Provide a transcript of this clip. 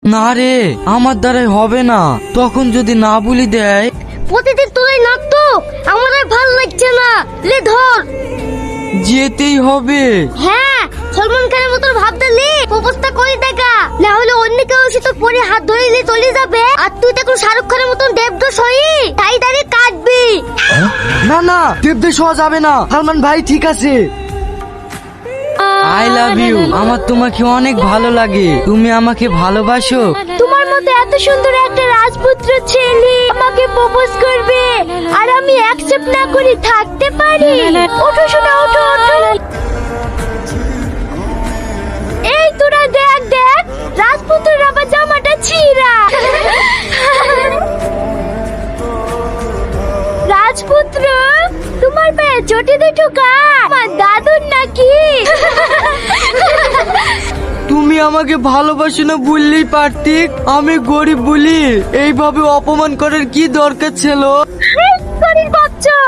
না রে, আমার দ্বারাই হবে না। তখন যদি না বলি দেয়। প্রতিদিন তোরাই নাচতো, আমার আর ভাল লাগছে না। লে ধর। যেতেই হবে। হ্যাঁ, সলমান খানের মতো ভাবতে লে প্রপোজটা করে দেখা, না হলে অন্য কেউ এসে তোর পরে হাত ধরে নিয়ে চলে যাবে, আর তুই তখন শাহরুখ খানের মতন দেবদাস হয়ে তাই দাঁড়িয়ে কাটবি। না না, দেবদেশ হওয়া যাবে না। সালমান ভাই ঠিক আছে। I love you. আমার তোমাকে অনেক ভালো লাগে। তুমি আমাকে ভালোবাসো? তোমার মতো এত সুন্দর একটা রাজপুত্র ছেলে আমাকে প্রপোজ করবে, আর আমি অ্যাকসেপ্ট না করে থাকতে পারি? ওঠো শোনা, ওঠো ওঠো। এই তোরা দেখ দেখ, রাজপুত্রের আবার জামাটা ছিঁড়া। রাজপুত্র, তোমার পায়ে চটি দুটো কার? আমার দাদুর নাকি? তুমি আমাকে ভালোবাসো না বললেই পারতি। আমি গরিব বলি এইভাবে অপমান করার কি দরকার ছিল? গরিব বাচ্চা।